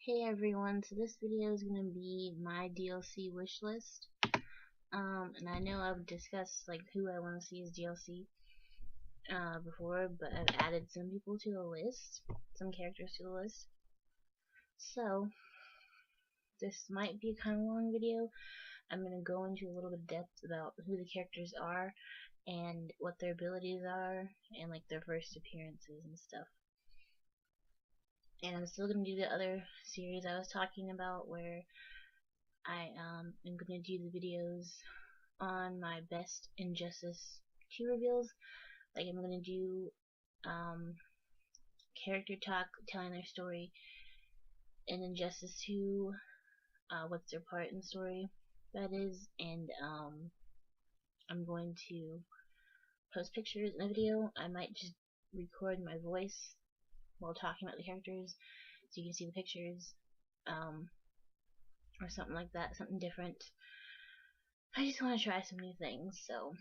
Hey everyone, so this video is going to be my DLC wish list. And I know I've discussed like who I want to see as DLC before, but I've added some people to the list, some characters to the list. So this might be a kind of long video. I'm going to go into a little bit of depth about who the characters are and what their abilities are and like their first appearances and stuff. And I'm still going to do the other series I was talking about where I am going to do the videos on my best Injustice 2 reveals. Like I'm going to do character talk, telling their story in Injustice 2, what's their part in the story, that is, and I'm going to post pictures in a video. I might just record my voice while talking about the characters so you can see the pictures, or something like that, something different. I just want to try some new things. So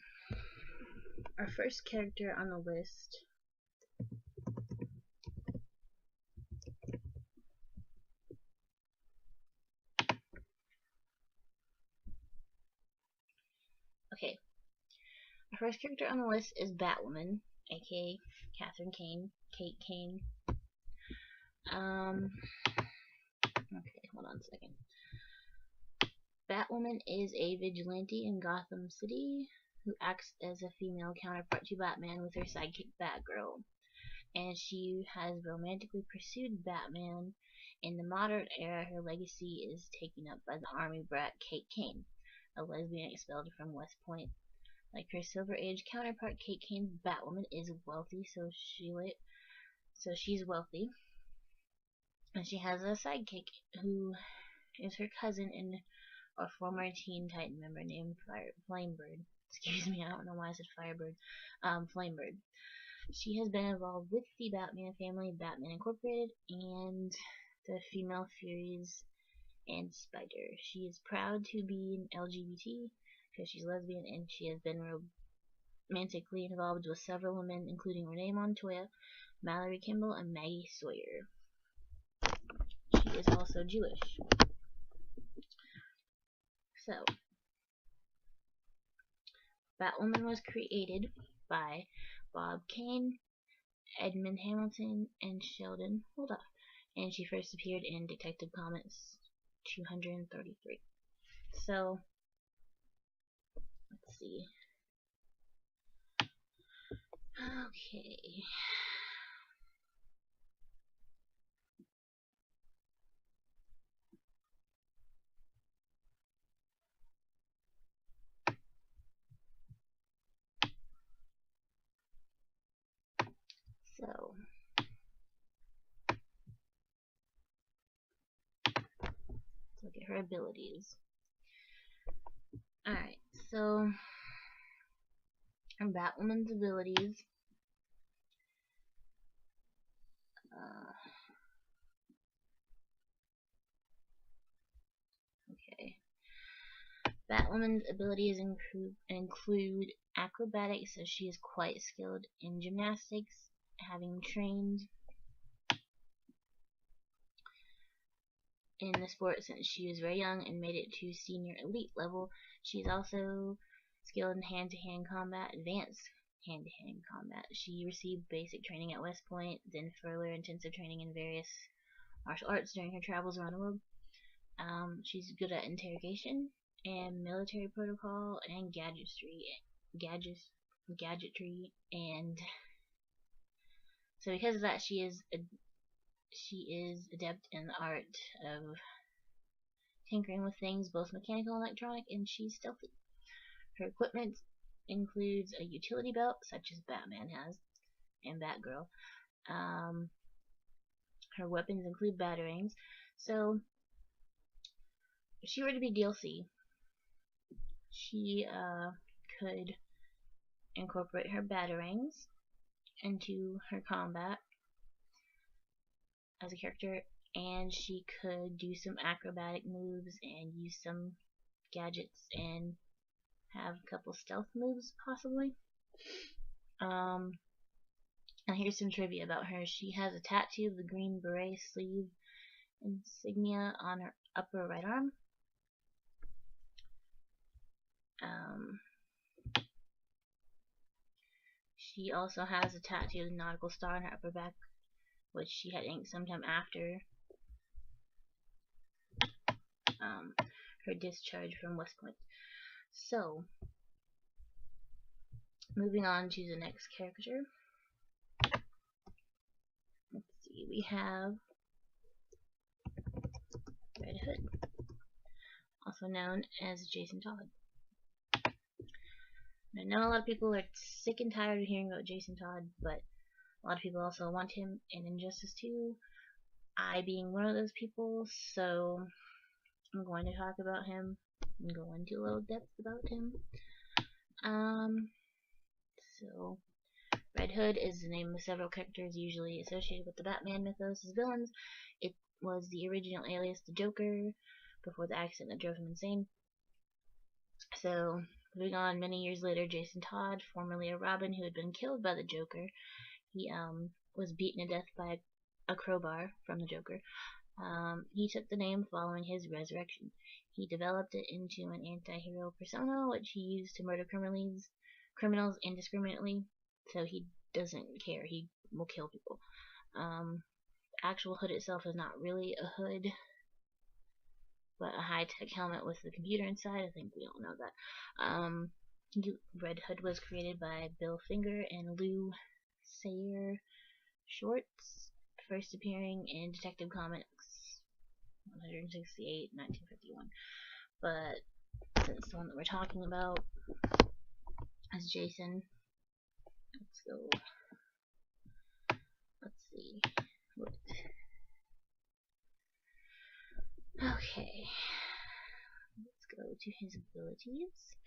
our first character on the list okay, our first character on the list is Batwoman, aka Catherine Kane, Kate Kane. Okay, hold on a second. Batwoman is a vigilante in Gotham City who acts as a female counterpart to Batman with her sidekick Batgirl, and she has romantically pursued Batman. In the modern era, her legacy is taken up by the army brat Kate Kane, a lesbian expelled from West Point. Like her Silver Age counterpart, Kate Kane's Batwoman is wealthy, so she's wealthy, and she has a sidekick who is her cousin and a former Teen Titan member named Flamebird. Excuse me, I don't know why I said Firebird. Flamebird. She has been involved with the Batman family, Batman Incorporated, and the Female Furies and Spider. She is proud to be an LGBT because she's lesbian, and she has been romantically involved with several women, including Renee Montoya, Mallory Kimball, and Maggie Sawyer. She is also Jewish. So, Batwoman was created by Bob Kane, Edmund Hamilton, and Sheldon Holdoff, and she first appeared in Detective Comics 233. So, let's see. Okay. So, let's look at her abilities. Alright, so Batwoman's abilities. Okay. Batwoman's abilities include acrobatics, so she is quite skilled in gymnastics, having trained in the sport since she was very young and made it to senior elite level. She's also skilled in hand-to-hand combat, advanced hand-to-hand combat. She received basic training at West Point, then further intensive training in various martial arts during her travels around the world. She's good at interrogation and military protocol and gadgetry, and so because of that, she is adept in the art of tinkering with things, both mechanical and electronic, and she's stealthy. Her equipment includes a utility belt, such as Batman has, and Batgirl. Her weapons include batarangs. So, if she were to be DLC, she could incorporate her batarangs into her combat as a character, and she could do some acrobatic moves and use some gadgets and have a couple stealth moves possibly. And here's some trivia about her. She has a tattoo of the Green Beret sleeve insignia on her upper right arm. She also has a tattooed nautical star on her upper back, which she had inked sometime after her discharge from West Point. So, moving on to the next character. Let's see, we have Red Hood, also known as Jason Todd. I know a lot of people are sick and tired of hearing about Jason Todd, but a lot of people also want him in Injustice 2. I being one of those people, so I'm going to talk about him and go into a little depth about him. So Red Hood is the name of several characters usually associated with the Batman mythos as villains. It was the original alias, the Joker, before the accident that drove him insane. So, moving on, many years later, Jason Todd, formerly a Robin who had been killed by the Joker, he was beaten to death by a crowbar from the Joker. He took the name following his resurrection. He developed it into an anti-hero persona, which he used to murder criminals indiscriminately, so he doesn't care. He will kill people. The actual hood itself is not really a hood, but a high-tech helmet with the computer inside. I think we all know that. Red Hood was created by Bill Finger and Lou Sayer Shorts, first appearing in Detective Comics 168, 1951. But since the one that we're talking about is Jason, let's go. Let's see. Okay. Let's go to his abilities.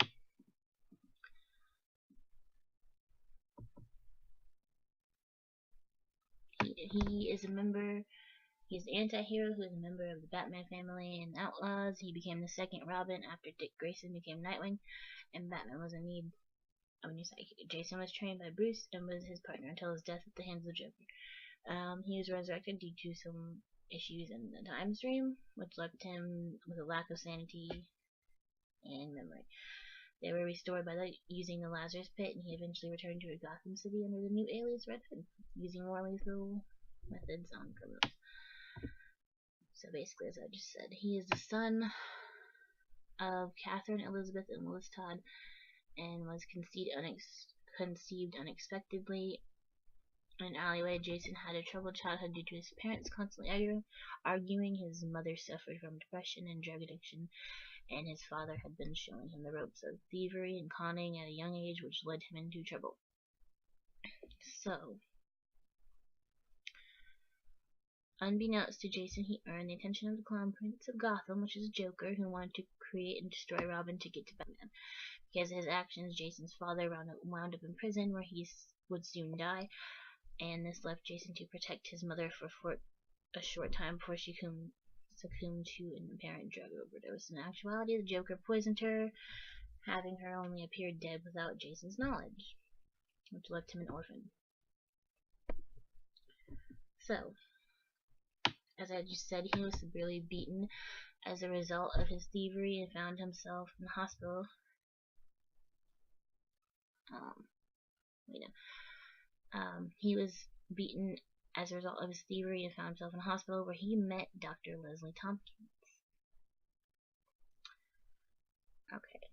He is a member. He's an anti-hero who is a member of the Batman family and Outlaws. He became the second Robin after Dick Grayson became Nightwing, and Batman was in need of a new sidekick. Jason was trained by Bruce and was his partner until his death at the hands of the Joker. He was resurrected due to some issues in the time stream, which left him with a lack of sanity and memory. They were restored by using the Lazarus Pit, and he eventually returned to Gotham City under the new alias Red Hood, using more lethal methods on criminals. So basically, as I just said, he is the son of Catherine Elizabeth and Willis Todd, and was conceived unexpectedly in an alleyway. Jason had a troubled childhood due to his parents constantly arguing. His mother suffered from depression and drug addiction, and his father had been showing him the ropes of thievery and conning at a young age, which led him into trouble. So, unbeknownst to Jason, he earned the attention of the Clown Prince of Gotham, which is Joker, who wanted to create and destroy Robin to get to Batman. Because of his actions, Jason's father wound up in prison, where he would soon die, and this left Jason to protect his mother for a short time before she succumbed to an apparent drug overdose. In actuality, the Joker poisoned her, having her only appear dead without Jason's knowledge, which left him an orphan. So, as I just said, he was severely beaten as a result of his thievery and found himself in the hospital. He was beaten as a result of his thievery and found himself in a hospital where he met Dr. Leslie Tompkins. Okay,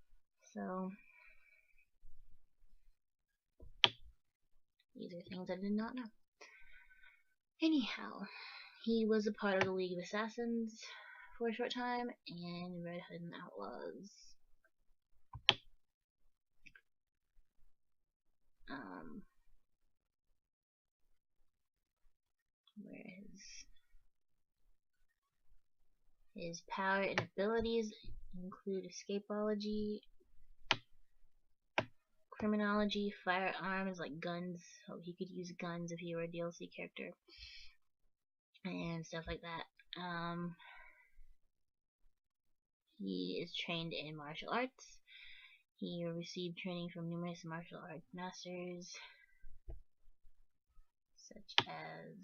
so these are things I did not know. Anyhow, he was a part of the League of Assassins for a short time, and Red Hood and Outlaws. Where his power and abilities include escapology, criminology, firearms like guns. So he could use guns if he were a DLC character, and stuff like that. He is trained in martial arts. He received training from numerous martial arts masters, such as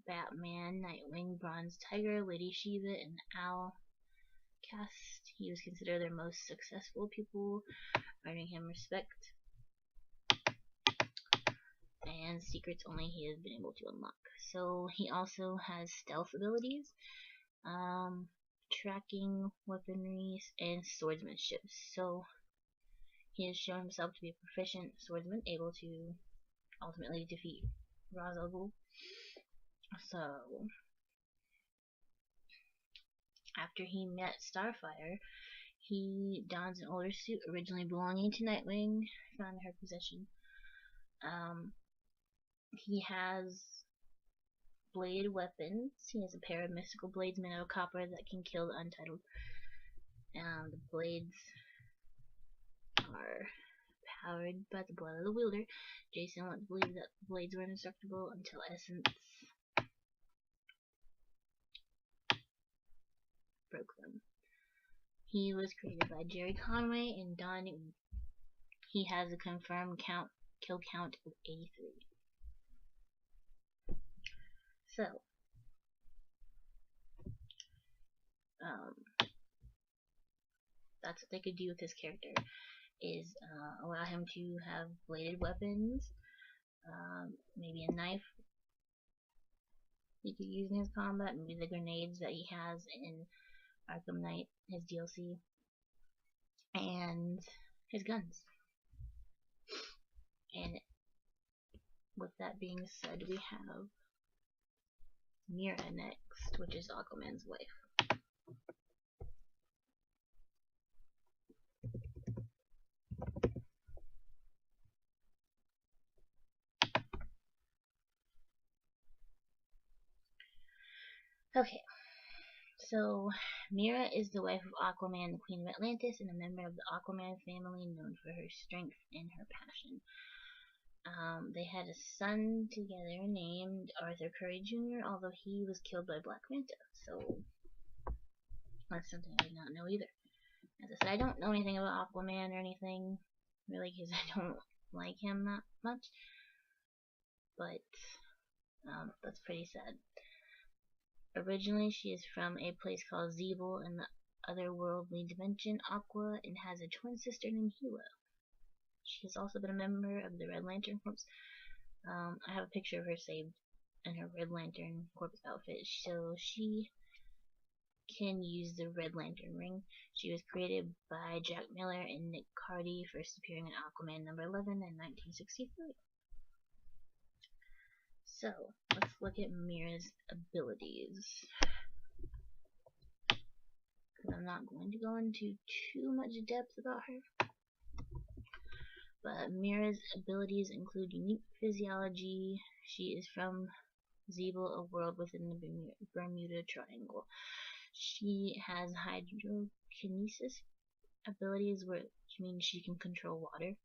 Batman, Nightwing, Bronze Tiger, Lady Shiva, and Owl cast. He was considered their most successful pupil, earning him respect and secrets only he has been able to unlock. So he also has stealth abilities, tracking, weaponry, and swordsmanship. So he has shown himself to be a proficient swordsman, able to ultimately defeat Ra's al Ghul. So after he met Starfire, he dons an older suit originally belonging to Nightwing, found in her possession. He has blade weapons. He has a pair of mystical blades made out of copper that can kill the Untitled. The blades are powered by the blood of the wielder. Jason wants to believe that the blades were indestructible until Essence broke them. He was created by Jerry Conway and Don Newton. He has a confirmed kill count of 83. So, that's what they could do with his character, is allow him to have bladed weapons, maybe a knife he could use in his combat, maybe the grenades that he has in Arkham Knight, his DLC, and his guns. And with that being said, we have Mera next, which is Aquaman's wife. Okay, so Mera is the wife of Aquaman, the Queen of Atlantis, and a member of the Aquaman family known for her strength and her passion. They had a son together named Arthur Curry Jr., although he was killed by Black Manta, so that's something I did not know either. As I said, I don't know anything about Aquaman or anything, really, because I don't like him that much, but that's pretty sad. Originally, she is from a place called Zeeble in the otherworldly dimension, Aqua, and has a twin sister named Hela. She has also been a member of the Red Lantern Corps. I have a picture of her saved in her Red Lantern Corps outfit, so she can use the Red Lantern ring. She was created by Jack Miller and Nick Cardy, first appearing in Aquaman number 11 in 1963. So, let's look at Mera's abilities. Because I'm not going to go into too much depth about her. But Mera's abilities include unique physiology. She is from Zeeble, a world within the Bermuda Triangle. She has hydrokinesis abilities, which means she can control water.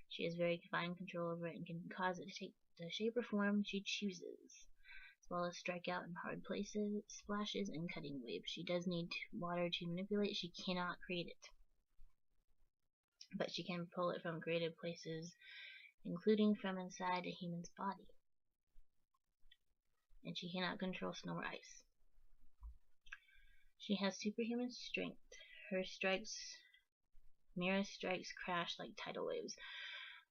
She has very fine control over it and can cause it to take the shape or form she chooses, as well as strike out in hard places, splashes, and cutting waves. She does need water to manipulate. She cannot create it, but she can pull it from created places, including from inside a human's body. And she cannot control snow or ice. She has superhuman strength. Her strikes, Mera's strikes, crash like tidal waves.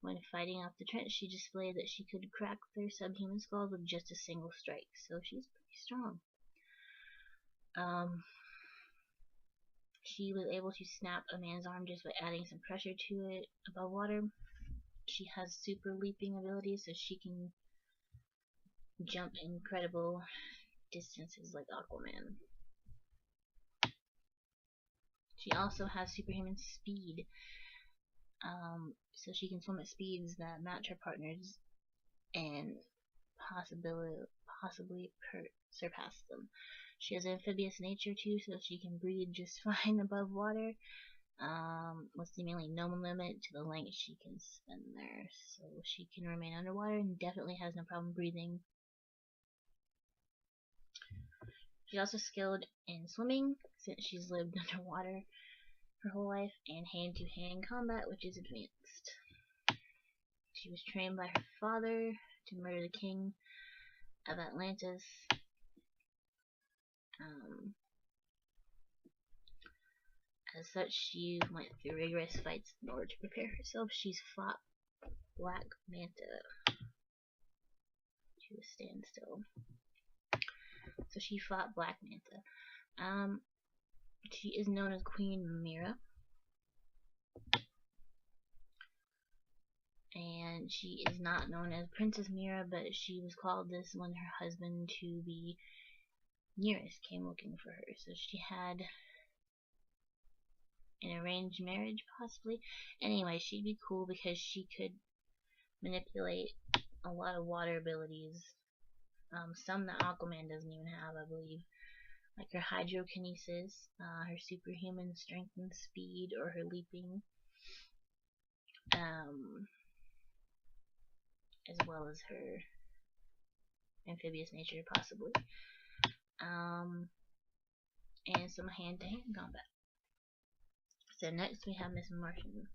When fighting off the trench, she displayed that she could crack their subhuman skulls with just a single strike, so she's pretty strong. She was able to snap a man's arm just by adding some pressure to it above water. She has super leaping abilities, so she can jump incredible distances like Aquaman. She also has superhuman speed, so she can swim at speeds that match her partners and possibly surpass them. She has an amphibious nature too, so she can breathe just fine above water, with seemingly no limit to the length she can spend there. So she can remain underwater and definitely has no problem breathing. She's also skilled in swimming, since she's lived underwater her whole life, and hand-to-hand combat, which is advanced. She was trained by her father to murder the king, of Atlantis. As such, she went through rigorous fights in order to prepare herself. She's fought Black Manta to a standstill. So she fought Black Manta. She is known as Queen Mera. And she is not known as Princess Mera, but she was called this when her husband to be nearest came looking for her. So she had an arranged marriage, possibly. Anyway, she'd be cool because she could manipulate a lot of water abilities. Some that Aquaman doesn't even have, I believe. Like her hydrokinesis, her superhuman strength and speed, or her leaping. As well as her amphibious nature, possibly. And some hand-to-hand combat. So next we have Miss Martian.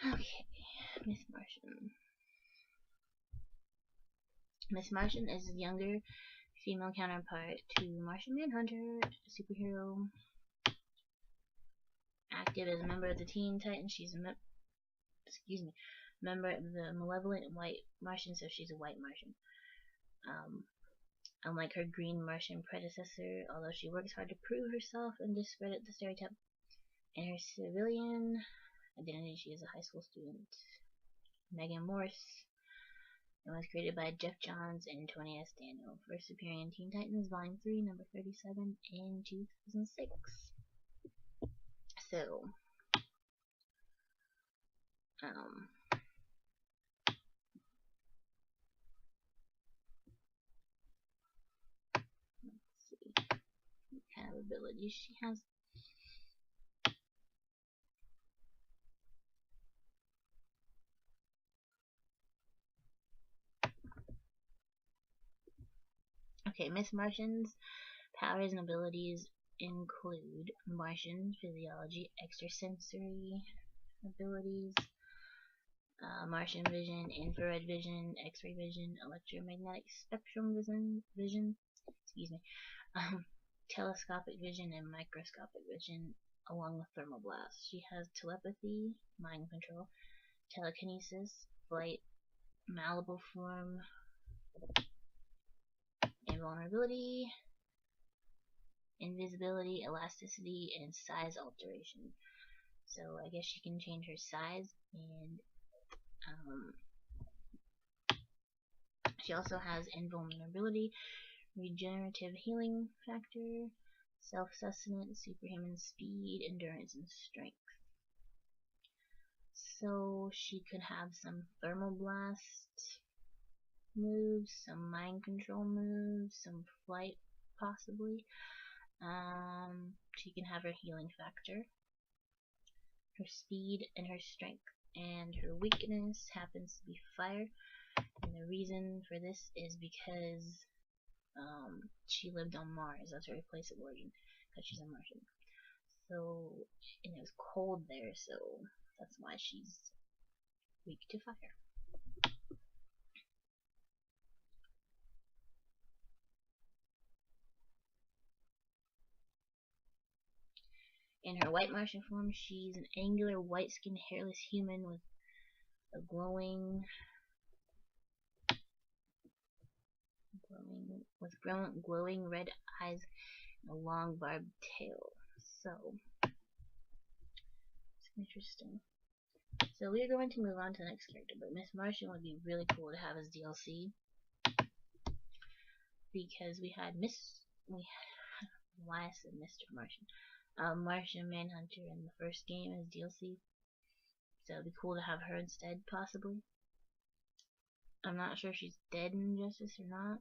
Okay, Miss Martian. Miss Martian is a younger female counterpart to Martian Manhunter, superhero. Active as a member of the Teen Titans, she's a member of the malevolent White Martian, so she's a White Martian. Unlike her Green Martian predecessor, although she works hard to prove herself and discredit the stereotype. In her civilian identity, she is a high school student. Megan Morse. It was created by Jeff Johns and Tony S. Daniel, first appearing in Teen Titans Volume 3, number 37 in 2006. So, let's see what kind of abilities she has. Okay, Miss Martian's powers and abilities include Martian physiology, extrasensory abilities, Martian vision, infrared vision, X-ray vision, electromagnetic spectrum vision, telescopic vision, and microscopic vision, along with thermal blast. She has telepathy, mind control, telekinesis, flight, malleable form, invulnerability, invisibility, elasticity, and size alteration. So I guess she can change her size, and she also has invulnerability, regenerative healing factor, self-sustenance, superhuman speed, endurance, and strength. So she could have some thermal blast moves, some mind control moves, some flight possibly. She can have her healing factor, her speed, and her strength. And her weakness happens to be fire. And the reason for this is because she lived on Mars. That's her place of origin, because she's a Martian. So, and it was cold there, so that's why she's weak to fire. In her white Martian form, she's an angular, white-skinned, hairless human with a glowing red eyes and a long barbed tail. So, it's interesting. So we're going to move on to the next character, but Miss Martian would be really cool to have as DLC, because we had why I said Mr. Martian, Martian Manhunter in the first game as DLC. So it'd be cool to have her instead, possibly. I'm not sure if she's dead in Injustice or not.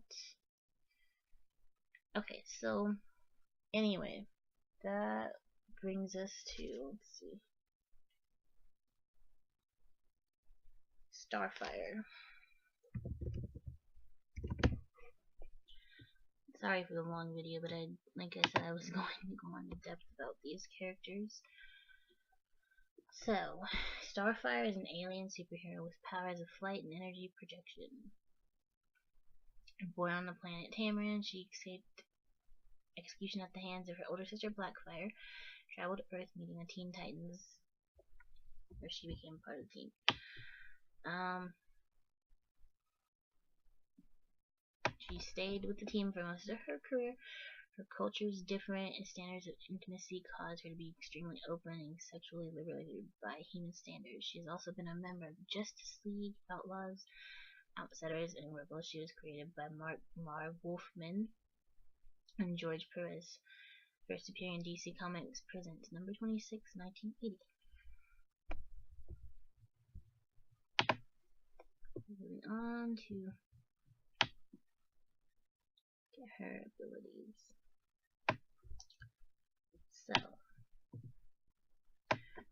Okay, so anyway, that brings us to, let's see, Starfire. Sorry for the long video, but like I said, I was going to go into depth about these characters. So, Starfire is an alien superhero with powers of flight and energy projection. Born on the planet Tamaran, she escaped execution at the hands of her older sister Blackfire, traveled to Earth meeting the Teen Titans, where she became part of the team. She stayed with the team for most of her career. Her culture is different, and standards of intimacy cause her to be extremely open and sexually liberated by human standards. She has also been a member of the Justice League, Outlaws, Outsiders, and Rebels. She was created by Marv Wolfman and George Perez. First appearing in DC Comics Presents, number 26, 1980. Moving on to get her abilities. So,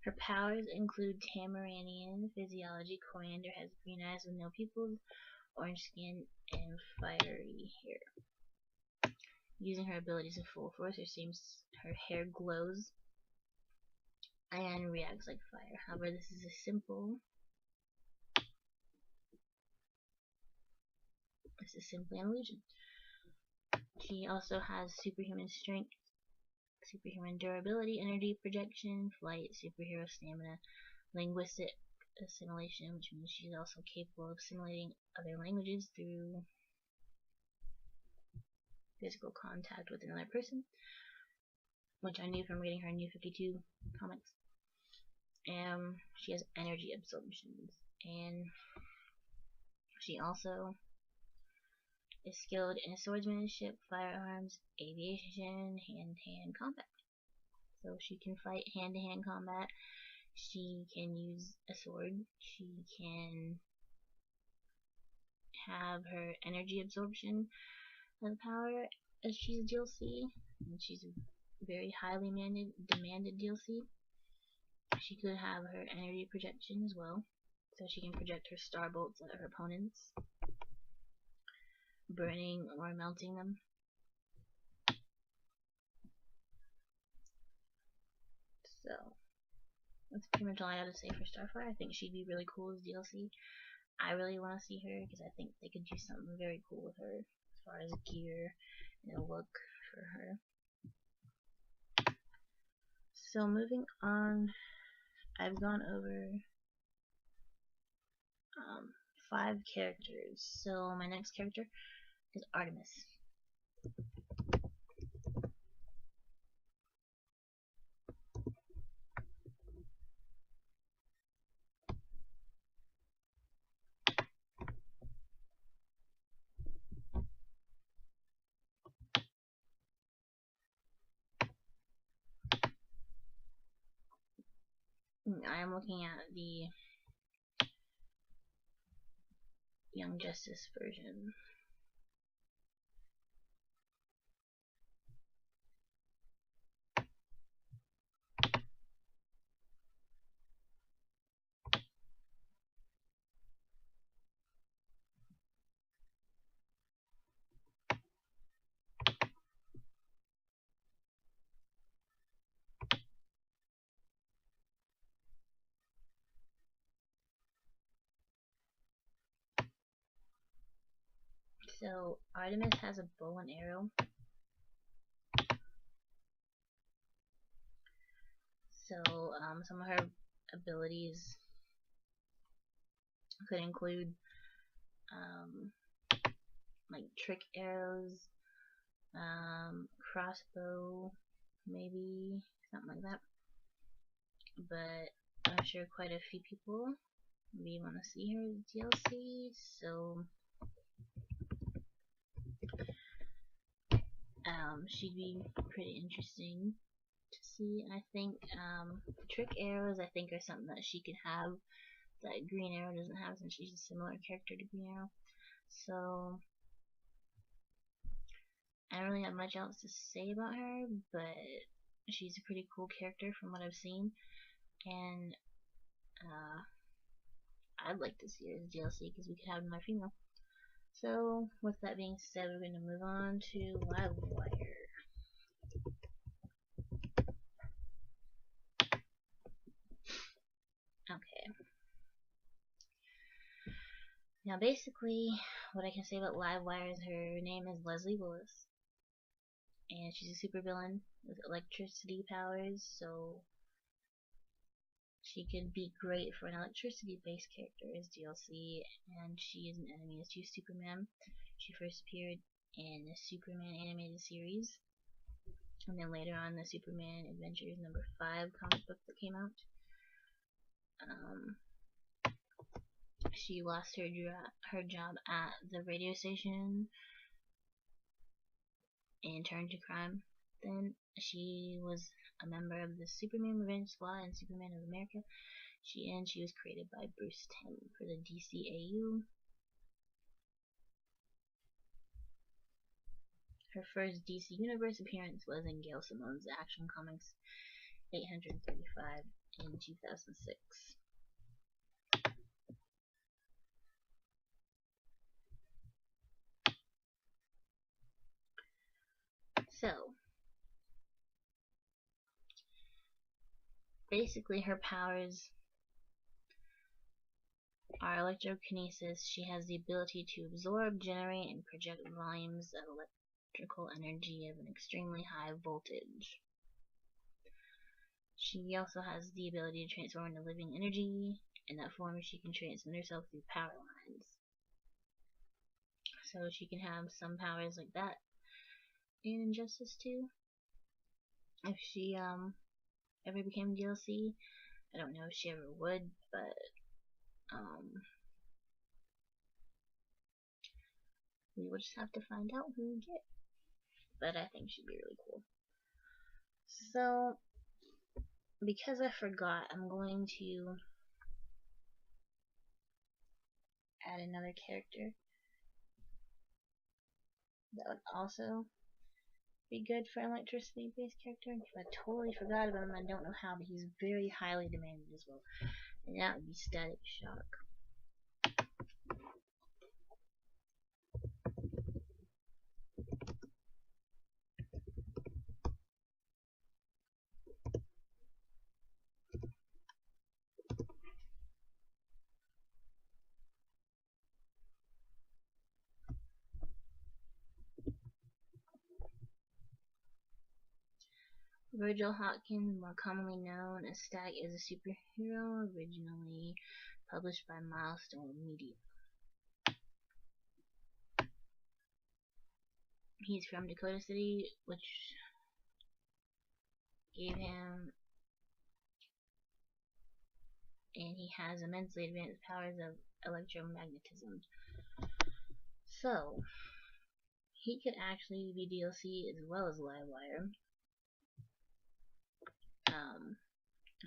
her powers include Tamaranian physiology. Coriander has green eyes with no pupils, orange skin, and fiery hair. Using her abilities in full force, her hair glows and reacts like fire. However, this is simply an illusion. She also has superhuman strength, superhuman durability, energy projection, flight, superhero stamina, linguistic assimilation, which means she's also capable of assimilating other languages through physical contact with another person, which I knew from reading her New 52 comics. She has energy absorptions, and she also is skilled in swordsmanship, firearms, aviation, hand-to-hand combat. So she can fight hand-to-hand combat. She can use a sword. She can have her energy absorption as power as she's a DLC, and she's a very highly demanded DLC. She could have her energy projection as well, so she can project her star bolts at her opponents, burning or melting them. So that's pretty much all I have to say for Starfire. I think she'd be really cool as DLC. I really want to see her because I think they could do something very cool with her as far as gear and a look for her. So moving on, I've gone over 5 characters. So my next character is Artemis. I am looking at the Young Justice version. So Artemis has a bow and arrow. So some of her abilities could include like trick arrows, crossbow, maybe something like that. But I'm sure quite a few people maybe want to see her DLC, so she'd be pretty interesting to see. I think trick arrows I think are something that she could have that Green Arrow doesn't have, since she's a similar character to Green Arrow. So I don't really have much else to say about her, but she's a pretty cool character from what I've seen, and I'd like to see her as DLC because we could have another female. So, with that being said, we're going to move on to Livewire. Okay. Now, basically, what I can say about Livewire is her name is Leslie Willis, and she's a supervillain with electricity powers, so she could be great for an electricity-based character as DLC, and she is an enemy to Superman. She first appeared in the Superman animated series, and then later on the Superman Adventures #5 comic book that came out. She lost her job at the radio station and turned to crime. Then she was a member of the Superman Revenge Squad and Superman of America. She was created by Bruce Timm for the DCAU. Her first DC Universe appearance was in Gail Simone's Action Comics 835 in 2006. So, basically her powers are electrokinesis. She has the ability to absorb, generate, and project volumes of electrical energy of an extremely high voltage. She also has the ability to transform into living energy. In that form, she can transmit herself through power lines. So she can have some powers like that in Injustice 2. If she ever became DLC, I don't know if she ever would, but we will just have to find out who we get. But I think she'd be really cool. So, because I forgot, I'm going to add another character that would also be good for an electricity based character. I totally forgot about him. I don't know how, but he's very highly demanded as well. And that would be Static Shock. Virgil Hawkins, more commonly known as Static, is a superhero originally published by Milestone Media. He's from Dakota City, which gave him, and he has immensely advanced powers of electromagnetism. So, he could actually be DLC as well as Livewire.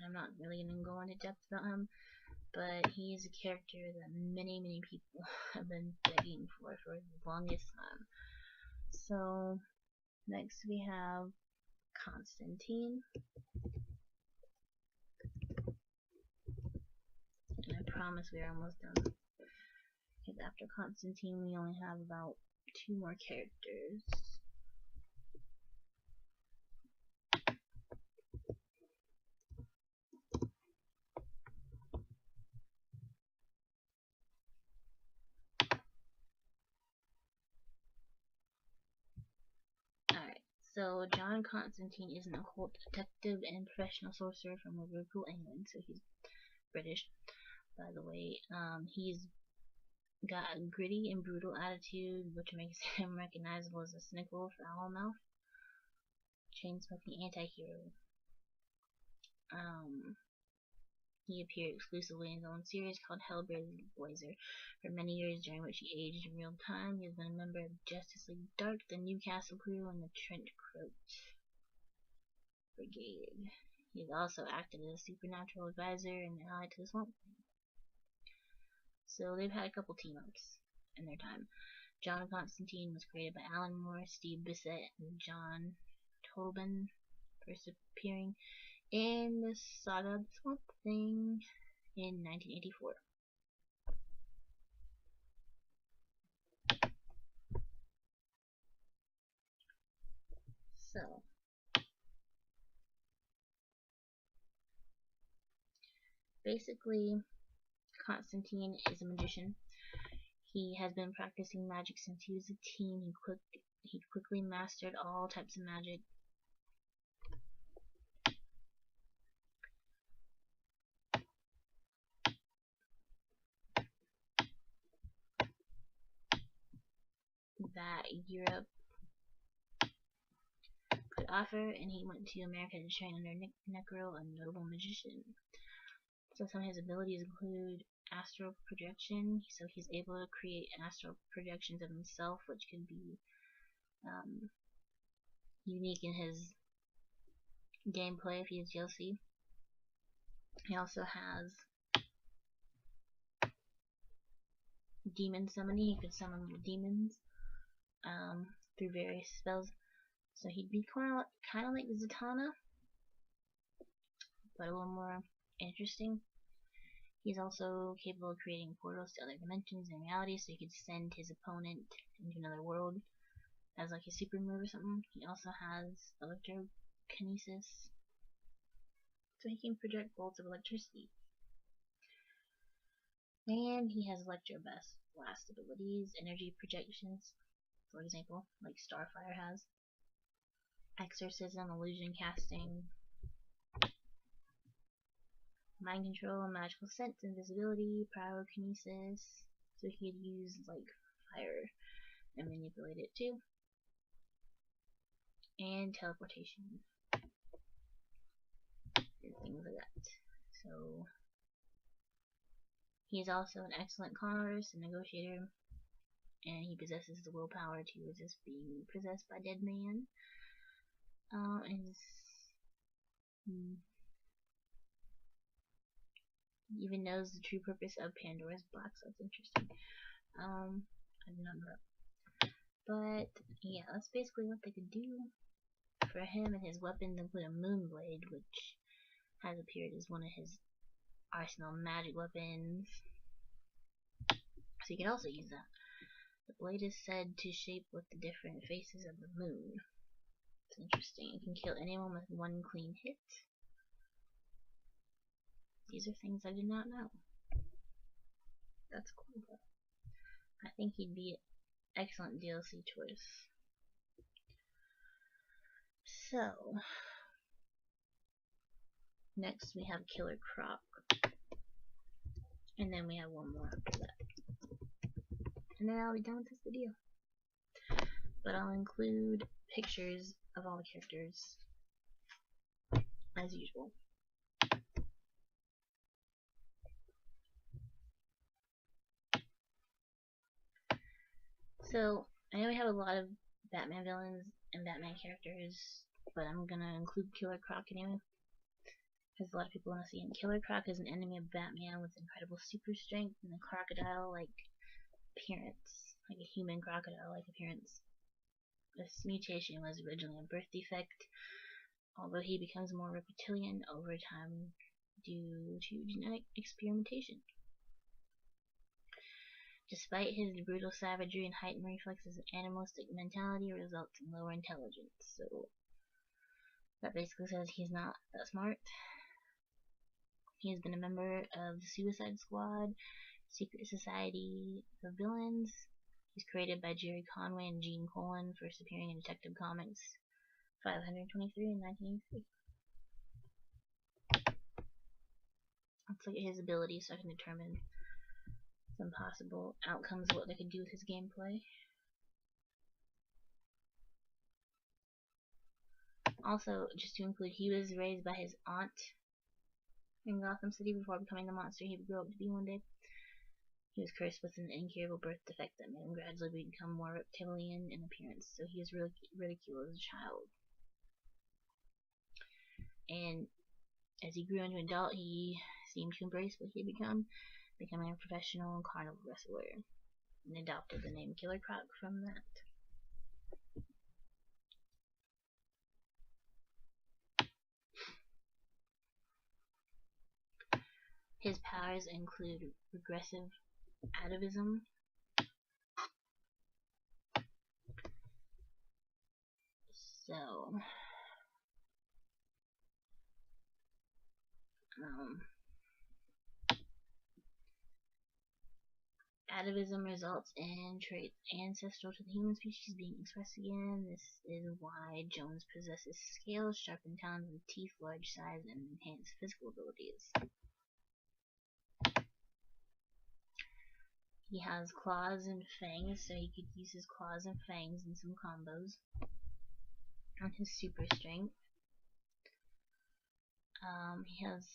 I'm not really going to go into depth about him, but he is a character that many people have been begging for the longest time. So, next we have Constantine. And I promise we are almost done. Because after Constantine we only have about 2 more characters. Alright, so John Constantine is an occult detective and professional sorcerer from Liverpool, England. So he's British, by the way. He's got a gritty and brutal attitude, which makes him recognizable as a cynical, foul-mouthed, chain-smoking anti-hero. He appeared exclusively in his own series called Hellblazer for many years, during which he aged in real time. He has been a member of Justice League Dark, the Newcastle Crew, and the Trent Croc Brigade. He has also acted as a supernatural advisor and ally to the Swamp Thing. So they've had a couple team-ups in their time. John Constantine was created by Alan Moore, Steve Bissett, and John Tobin, first appearing in the Saga of the Swamp Thing in 1984. So, basically, Constantine is a magician. He has been practicing magic since he was a teen. He quickly mastered all types of magic. That Europe could offer, and he went to America to train under Necro, a notable magician. So some of his abilities include astral projection, so he's able to create astral projections of himself, which can be unique in his gameplay if he has DLC. He also has demon summoning. He could summon demons through various spells. So he'd be kind of like Zatanna, but a little more interesting. He's also capable of creating portals to other dimensions and realities, so he could send his opponent into another world as like a super move or something. He also has electrokinesis, so he can project bolts of electricity. And he has Electro Blast abilities, energy projections, for example, like Starfire has. Exorcism, illusion casting, mind control, magical sense, invisibility, pyrokinesis, so he could use like fire and manipulate it too. And teleportation. And things like that. So he is also an excellent conqueror and negotiator, and he possesses the willpower to resist being possessed by dead man. He even knows the true purpose of Pandora's box. That's interesting. I did not know that. But yeah, that's basically what they could do. For him, and his weapons include a Moonblade, which has appeared as one of his arsenal magic weapons. So you can also use that. The blade is said to shape with the different faces of the moon. It's interesting. You can kill anyone with one clean hit. These are things I did not know. That's cool though. I think he'd be an excellent DLC choice. So, next we have Killer Croc. And then we have one more after that. And then I'll be done with this video. But I'll include pictures of all the characters as usual. So, I know we have a lot of Batman villains and Batman characters, but I'm gonna include Killer Croc anyway, because a lot of people want to see him. Killer Croc is an enemy of Batman with incredible super strength and a crocodile-like appearance, like a human crocodile-like appearance. This mutation was originally a birth defect, although he becomes more reptilian over time due to genetic experimentation. Despite his brutal savagery and heightened reflexes, animalistic mentality results in lower intelligence. So that basically says he's not that smart. He has been a member of the Suicide Squad, Secret Society of Villains. He's created by Jerry Conway and Gene Colan, first appearing in Detective Comics 523 in 1983. Let's look at his abilities so I can determine some possible outcomes of what they could do with his gameplay. Also, just to include, he was raised by his aunt in Gotham City before becoming the monster he would grow up to be one day. He was cursed with an incurable birth defect that made him gradually become more reptilian in appearance, so he was ridiculed as a child. And as he grew into an adult, he seemed to embrace what he had become, becoming a professional carnival wrestler, and adopted the name Killer Croc from that. His powers include regressive atavism, So, atavism results in traits ancestral to the human species being expressed again. This is why Jones possesses scales, sharpened talons, and teeth, large size, and enhanced physical abilities. He has claws and fangs, so he could use his claws and fangs in some combos. On his super strength, he has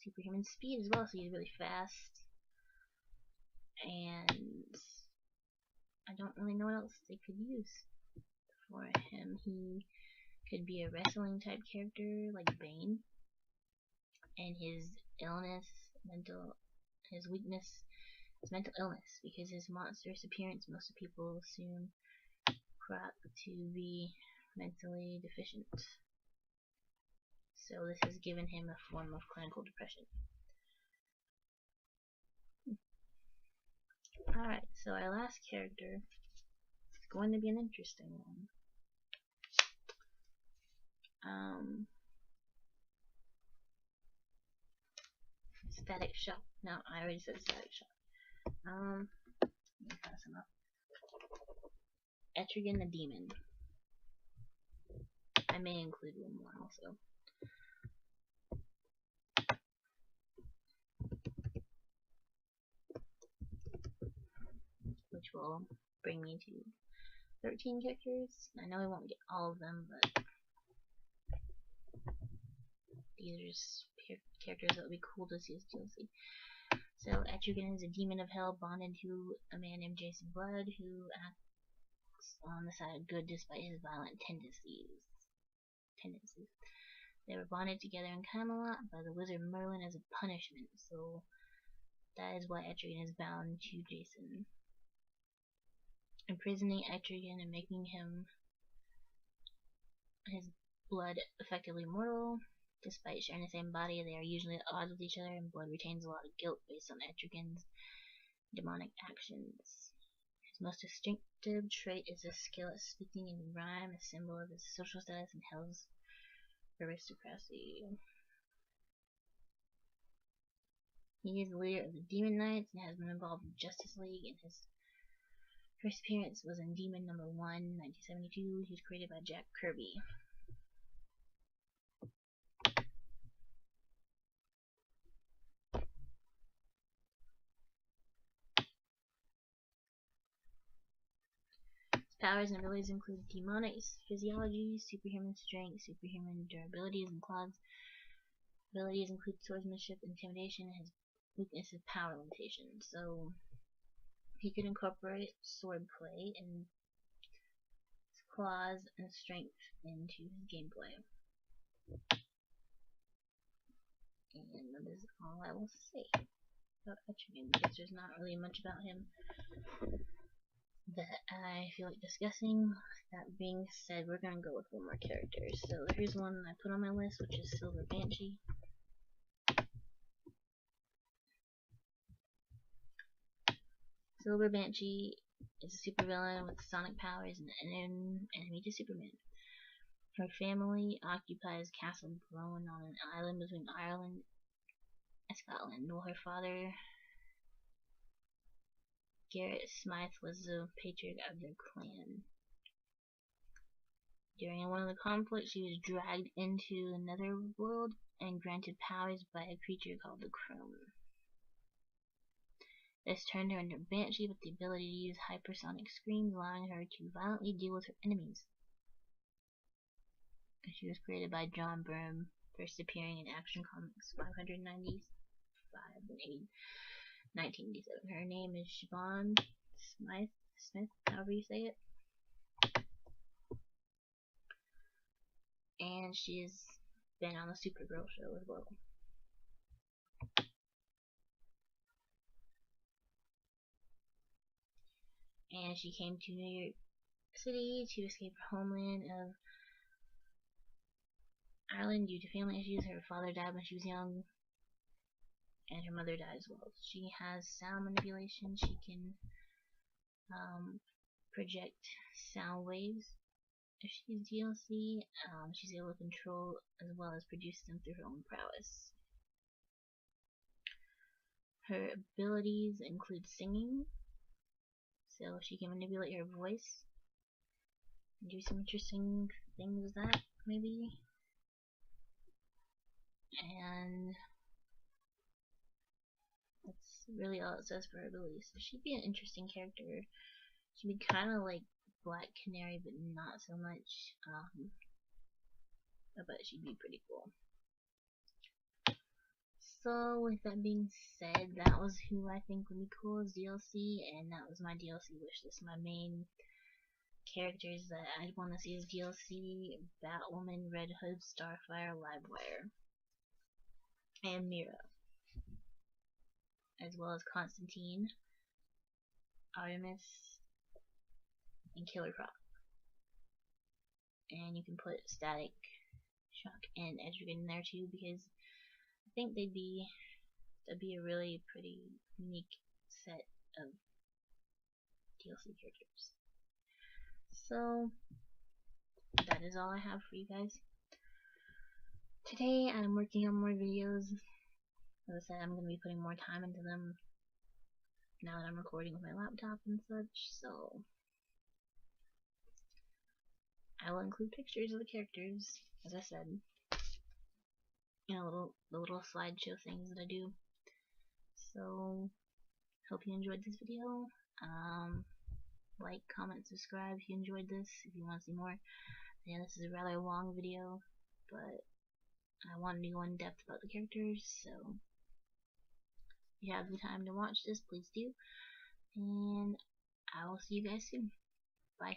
superhuman speed as well, so he's really fast. And I don't really know what else they could use for him. He could be a wrestling type character like Bane, and his illness, his weakness is mental illness, because his monstrous appearance, most of people assume Croc to be mentally deficient. So this has given him a form of clinical depression. Alright, so our last character is going to be an interesting one. Static Shock. No, I already said Static Shock. Let me pass him up. Etrigan the Demon. I may include one more also. Which will bring me to 13 characters. I know I won't get all of them, but these are just characters that would be cool to see as DLC. So Etrigan is a demon of hell bonded to a man named Jason Blood, who acts on the side of good despite his violent tendencies. They were bonded together in Camelot by the wizard Merlin as a punishment, so that is why Etrigan is bound to Jason. Imprisoning Etrigan and making his blood effectively mortal. Despite sharing the same body, they are usually at odds with each other, and Blood retains a lot of guilt based on Etrigan's demonic actions. His most distinctive trait is his skill at speaking in rhyme, a symbol of his social status and hell's aristocracy. He is the leader of the Demon Knights and has been involved in Justice League, and his first appearance was in Demon number 1, 1972. He was created by Jack Kirby. Powers and abilities include demonic physiology, superhuman strength, superhuman durability, and claws. Abilities include swordsmanship, intimidation, and his weakness is power limitation. So he could incorporate swordplay and his claws and strength into his gameplay. And that is all I will say about Etrigan, because there's not really much about him that I feel like discussing. That being said, we're gonna go with one more character. So here's one I put on my list, which is Silver Banshee. Silver Banshee is a supervillain with sonic powers and an enemy to Superman. Her family occupies Castle Brone on an island between Ireland and Scotland. While her father, Garrett Smythe, was the patriarch of their clan. During one of the conflicts, she was dragged into the netherworld and granted powers by a creature called the Crone. This turned her into a Banshee with the ability to use hypersonic screams, allowing her to violently deal with her enemies. She was created by John Byrne, first appearing in Action Comics 595 and 1987. Her name is Siobhan Smith, however you say it. And she's been on the Supergirl show as well. And she came to New York City to escape her homeland of Ireland due to family issues. Her father died when she was young, and her mother died as well. She has sound manipulation. She can project sound waves If she's DLC, she's able to control as well as produce them through her own prowess. Her abilities include singing, so she can manipulate her voice and do some interesting things with that, maybe. And that's really all it says for her abilities. So she'd be an interesting character. She'd be kind of like Black Canary, but not so much. But she'd be pretty cool. So with that being said, that was who I think would be cool as DLC, and that was my DLC wish list. My main characters that I'd want to see as DLC: Batwoman, Red Hood, Starfire, Livewire, and Mera, as well as Constantine, Artemis, and Killer Croc. And you can put Static Shock and Edgerton in there too, because I think that'd be a really pretty unique set of DLC characters. So that is all I have for you guys. Today I'm working on more videos. As I said, I'm going to be putting more time into them now that I'm recording with my laptop and such, so I will include pictures of the characters, as I said, you know, the little slideshow things that I do. So hope you enjoyed this video. Like, comment, subscribe if you enjoyed this, if you want to see more. Yeah, this is a rather long video, but I wanted to go in depth about the characters, so if you have the time to watch this, please do. And I will see you guys soon. Bye.